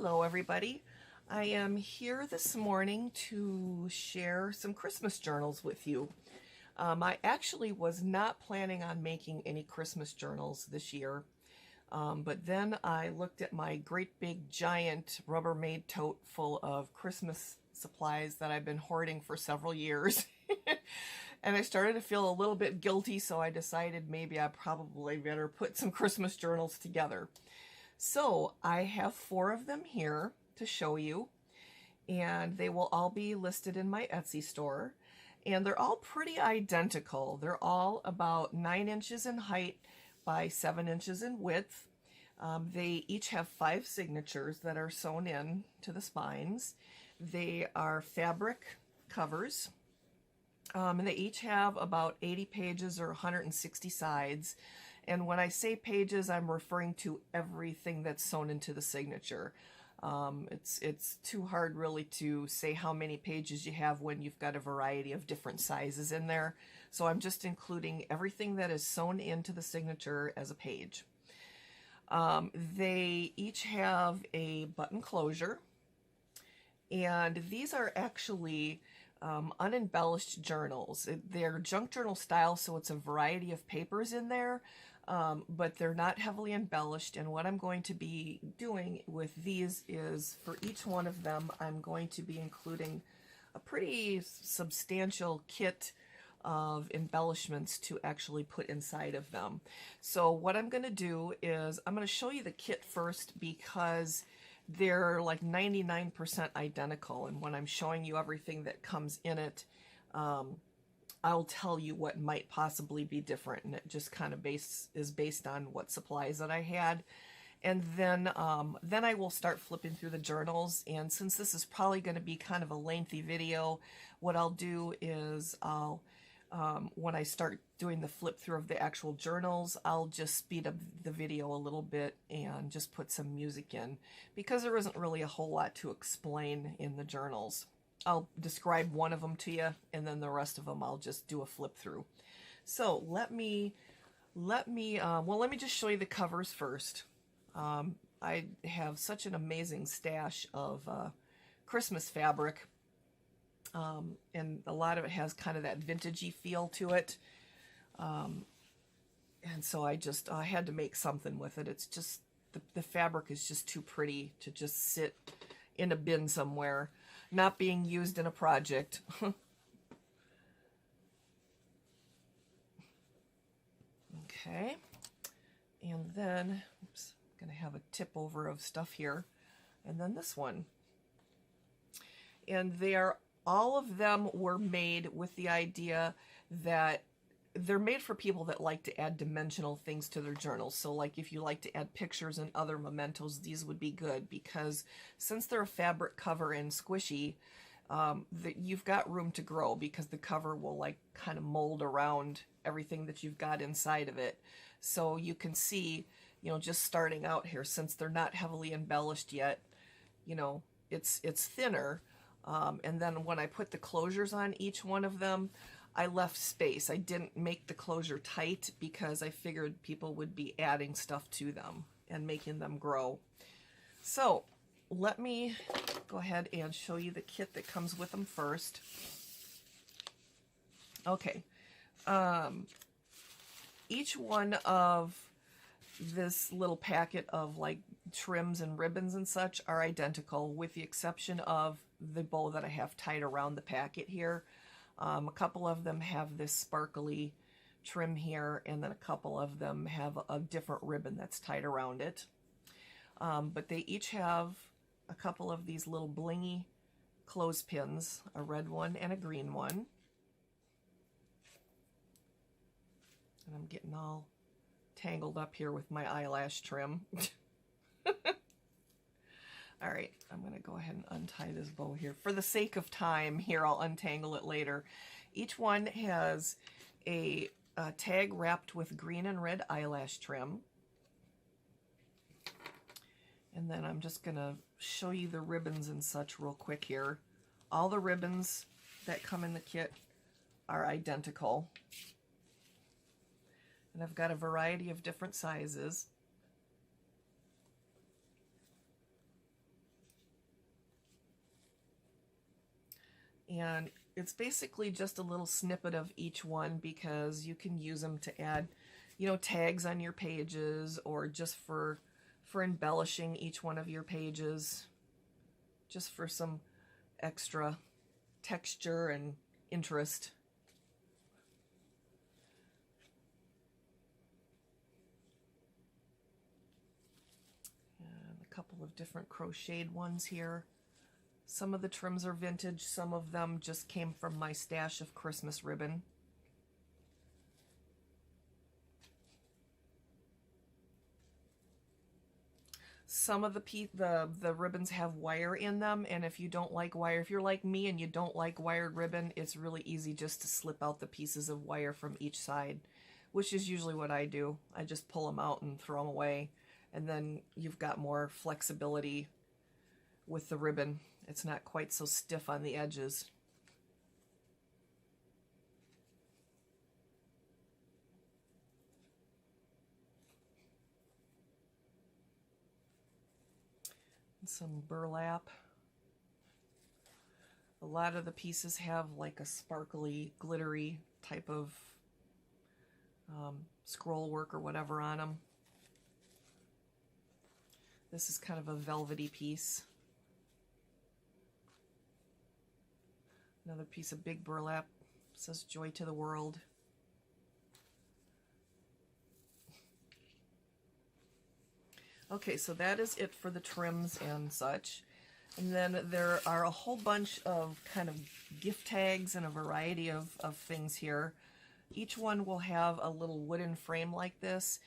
Hello everybody. I am here this morning to share some Christmas journals with you. I actually was not planning on making any Christmas journals this year, but then I looked at my great big giant Rubbermaid tote full of Christmas supplies that I've been hoarding for several years. And I started to feel a little bit guilty, so I decided maybe I probably better put some Christmas journals together. So I have 4 of them here to show you, and they will all be listed in my Etsy store. And they're all pretty identical. They're all about 9 inches in height by 7 inches in width. They each have 5 signatures that are sewn in to the spines. They are fabric covers. And they each have about 80 pages or 160 sides. And when I say pages, I'm referring to everything that's sewn into the signature. It's too hard really to say how many pages you have when you've got a variety of different sizes in there. So I'm just including everything that is sewn into the signature as a page. They each have a button closure. And these are actually unembellished journals. They're junk journal style, so it's a variety of papers in there, but they're not heavily embellished. And what I'm going to be doing with these is, for each one of them, I'm going to be including a pretty substantial kit of embellishments to actually put inside of them. So what I'm going to do is I'm going to show you the kit first, because they're like 99% identical, and when I'm showing you everything that comes in it, I'll tell you what might possibly be different, and it just kind of is based on what supplies that I had. And then I will start flipping through the journals, and since this is probably going to be kind of a lengthy video, what I'll do is when I start doing the flip through of the actual journals, I'll just speed up the video a little bit and just put some music in, because there isn't really a whole lot to explain in the journals. I'll describe one of them to you, and then the rest of them I'll just do a flip through. So let me just show you the covers first. I have such an amazing stash of Christmas fabric. And a lot of it has kind of that vintagey feel to it. And so I had to make something with it. It's just, the fabric is just too pretty to just sit in a bin somewhere, not being used in a project. Okay. And then, oops, I'm going to have a tip over of stuff here. And then this one. And all of them were made with the idea that they're made for people that like to add dimensional things to their journals. So like if you like to add pictures and other mementos, these would be good, because since they're a fabric cover and squishy, you've got room to grow, because the cover will like kind of mold around everything that you've got inside of it. So you can see, just starting out here, since they're not heavily embellished yet, it's thinner. And then when I put the closures on each one of them, I left space. I didn't make the closure tight, because I figured people would be adding stuff to them and making them grow. So let me go ahead and show you the kit that comes with them first. Okay. Each one of this little packet of like trims and ribbons and such are identical, with the exception of the bow that I have tied around the packet here. A couple of them have this sparkly trim here, and then a couple of them have a different ribbon that's tied around it. But they each have a couple of these little blingy clothespins, a red one and a green one. And I'm getting all tangled up here with my eyelash trim. All right, I'm going to go ahead and untie this bow here. For the sake of time here, I'll untangle it later. Each one has a tag wrapped with green and red eyelash trim. And then I'm just going to show you the ribbons and such real quick here. All the ribbons that come in the kit are identical. And I've got a variety of different sizes. And it's basically just a little snippet of each one because you can use them to add, you know, tags on your pages, or just for embellishing each one of your pages, just for some extra texture and interest. And a couple of different crocheted ones here. Some of the trims are vintage, some of them just came from my stash of Christmas ribbon. Some of the ribbons have wire in them, and if you don't like wire, if you're like me and you don't like wired ribbon, it's really easy just to slip out the pieces of wire from each side, which is usually what I do. I just pull them out and throw them away, and then you've got more flexibility with the ribbon. It's not quite so stiff on the edges. And some burlap. A lot of the pieces have like a sparkly, glittery type of scroll work or whatever on them. This is kind of a velvety piece. Another piece of big burlap. It says "Joy to the World." Okay, so that is it for the trims and such. And then there are a whole bunch of kind of gift tags and a variety of things here. Each one will have a little wooden frame like this.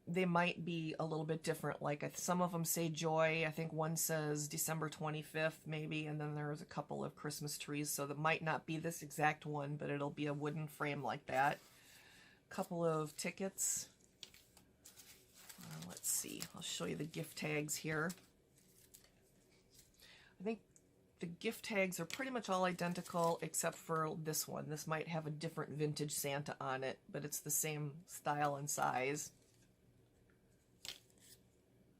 They might be a little bit different. Like some of them say joy. I think one says December 25th maybe, and then there's a couple of Christmas trees, so that might not be this exact one, but it'll be a wooden frame like that. A couple of tickets. Let's see, I'll show you the gift tags here. I think the gift tags are pretty much all identical except for this one. This might have a different vintage Santa on it, but it's the same style and size.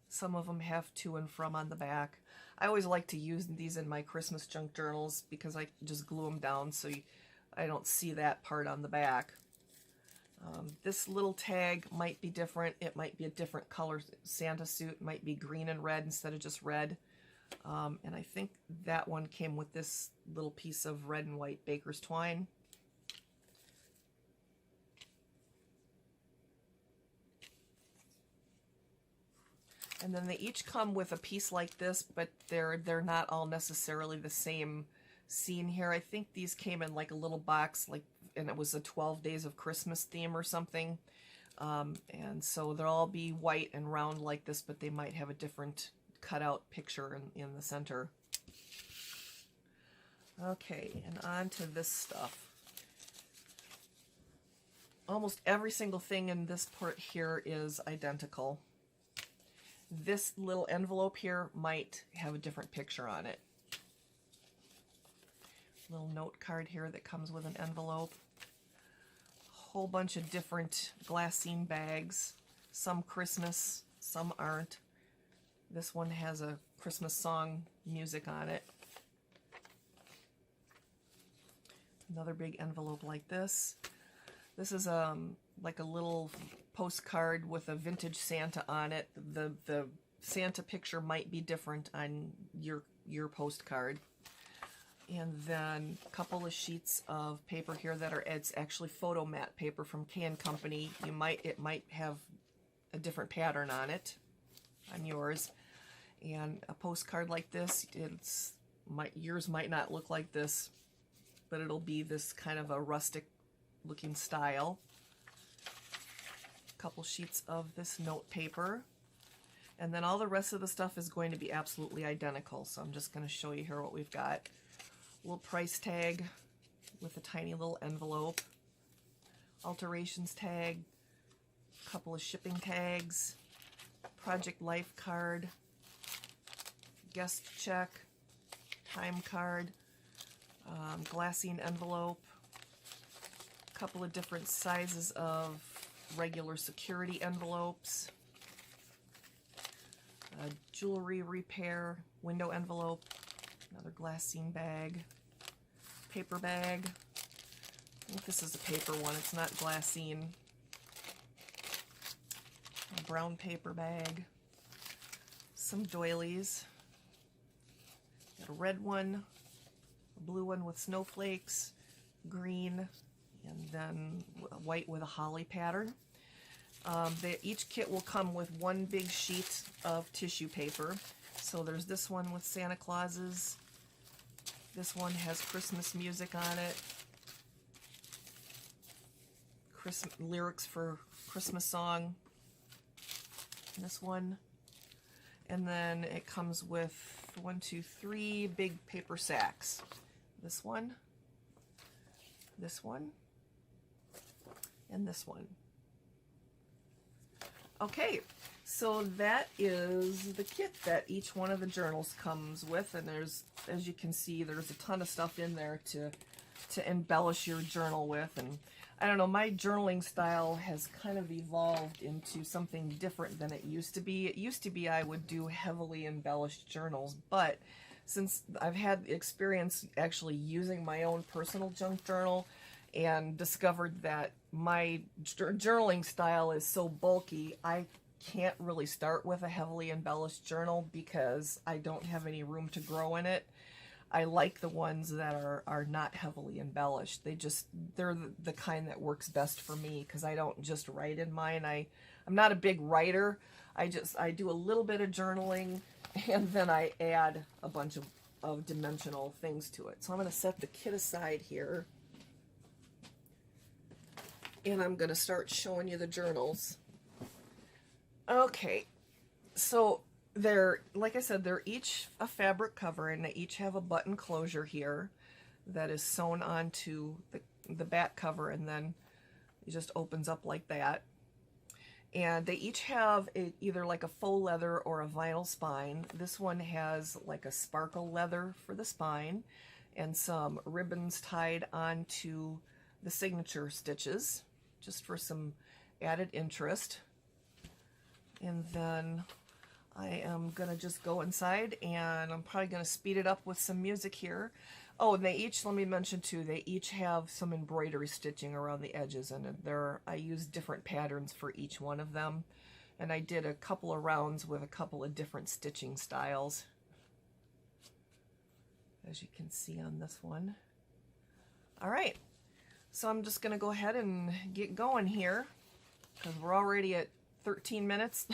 Some of them have to and from on the back. I always like to use these in my Christmas junk journals because I just glue them down so I don't see that part on the back. This little tag might be different. It might be a different color Santa suit. It might be green and red instead of just red. And I think that one came with this little piece of red and white baker's twine. And then they each come with a piece like this, but they're not all necessarily the same scene here. I think these came in like a little box, like, and it was a 12 Days of Christmas theme or something. And so they'll all be white and round like this, but they might have a different cutout picture in the center. Okay, and on to this stuff. Almost every single thing in this part here is identical. This little envelope here might have a different picture on it. Little note card here that comes with an envelope. A whole bunch of different glassine bags. Some Christmas, some aren't. This one has a Christmas song music on it. Another big envelope like this. This is like a little postcard with a vintage Santa on it. The Santa picture might be different on your postcard. And then a couple of sheets of paper here that are, it's actually photo mat paper from K & Company. It might have a different pattern on it, on yours. And a postcard like this, yours might not look like this, but it'll be this kind of a rustic looking style. A couple sheets of this note paper. And then all the rest of the stuff is going to be absolutely identical. So I'm just going to show you here what we've got. A little price tag with a tiny little envelope. Alterations tag. A couple of shipping tags. Project life card. Guest check. Time card. Glassine envelope. A couple of different sizes of regular security envelopes. Jewelry repair window envelope. Another glassine bag. paper bag. I think this is a paper one, it's not glassine. A brown paper bag. Some doilies. Got a red one, a blue one with snowflakes, green, and then white with a holly pattern. Each kit will come with one big sheet of tissue paper. So there's this one with Santa Clauses. This one has Christmas music on it. Lyrics for Christmas song. This one. And then it comes with 1, 2, 3 big paper sacks. This one, and this one. Okay, so that is the kit that each one of the journals comes with, and there's, as you can see, there's a ton of stuff in there to embellish your journal with. And I don't know, my journaling style has kind of evolved into something different than it used to be. It used to be I would do heavily embellished journals, but since I've had experience actually using my own personal junk journal and discovered that my journaling style is so bulky, I can't really start with a heavily embellished journal because I don't have any room to grow in it. I like the ones that are not heavily embellished. They're the kind that works best for me because I don't just write in mine. I'm not a big writer. I do a little bit of journaling and then I add a bunch of dimensional things to it. So I'm going to set the kit aside here and I'm going to start showing you the journals. Okay, so they're, like I said, they're each a fabric cover and they each have a button closure here that is sewn onto the back cover, and then it just opens up like that. And they each have either like a faux leather or a vinyl spine. This one has like a sparkle leather for the spine and some ribbons tied onto the signature stitches just for some added interest. And then I am going to just go inside and I'm probably going to speed it up with some music here. Oh, and they each, let me mention too, they each have some embroidery stitching around the edges, and I use different patterns for each one of them. And I did a couple of rounds with a couple of different stitching styles, as you can see on this one. All right, so I'm just going to go ahead and get going here because we're already at 13 minutes.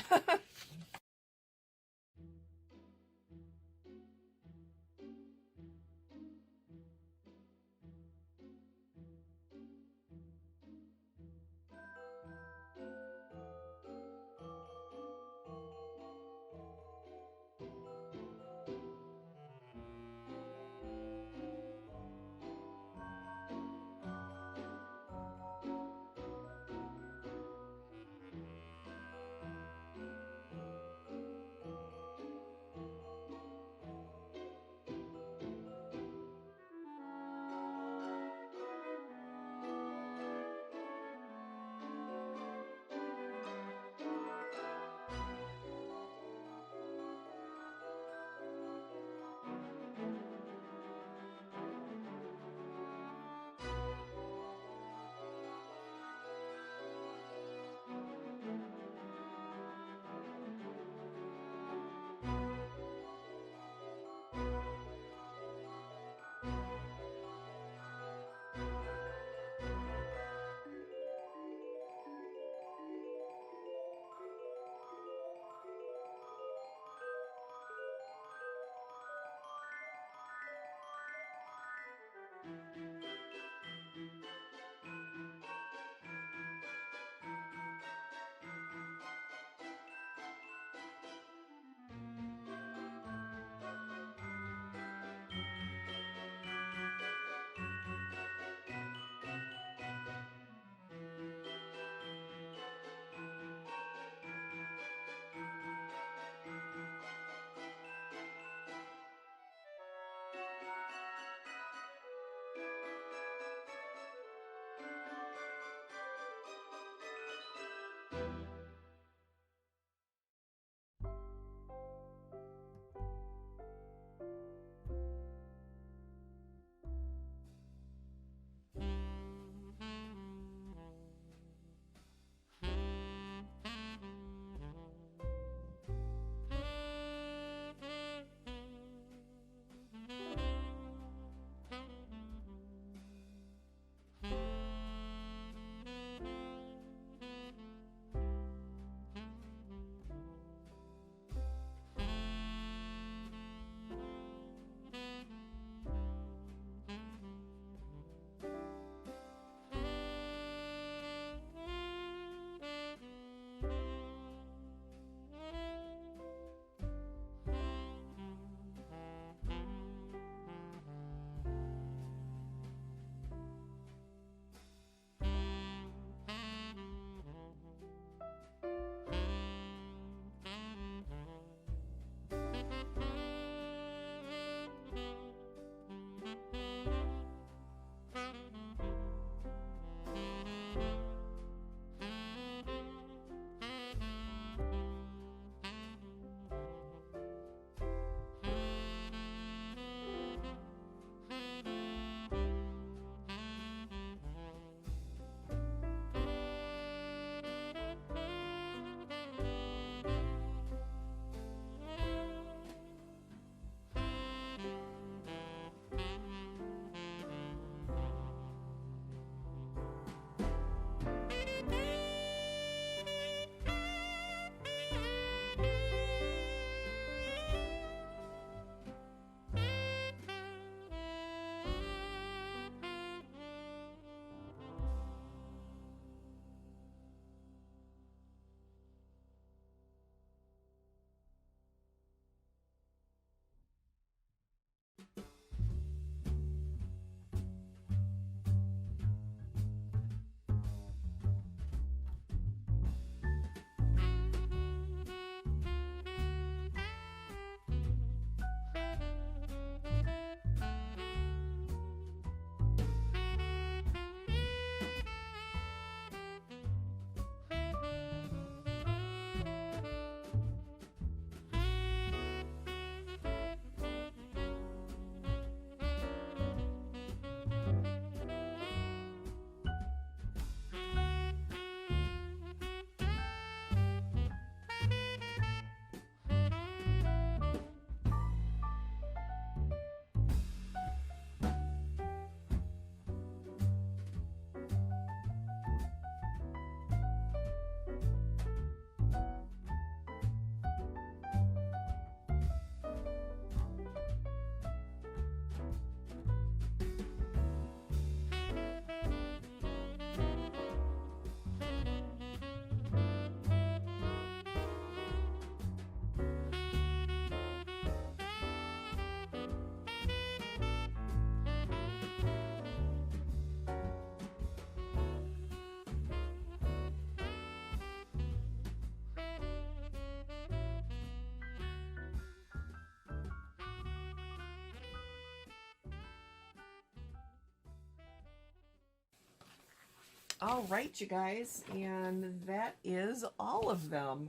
All right, you guys, and that is all of them.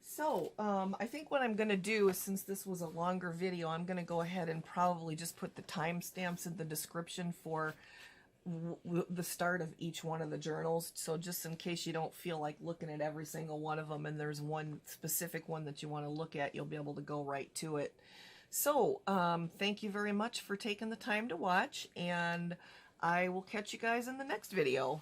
So, I think what I'm going to do is, since this was a longer video, I'm going to go ahead and probably just put the timestamps in the description for the start of each one of the journals. So just in case you don't feel like looking at every single one of them and there's one specific one that you want to look at, you'll be able to go right to it. So, thank you very much for taking the time to watch, and I will catch you guys in the next video.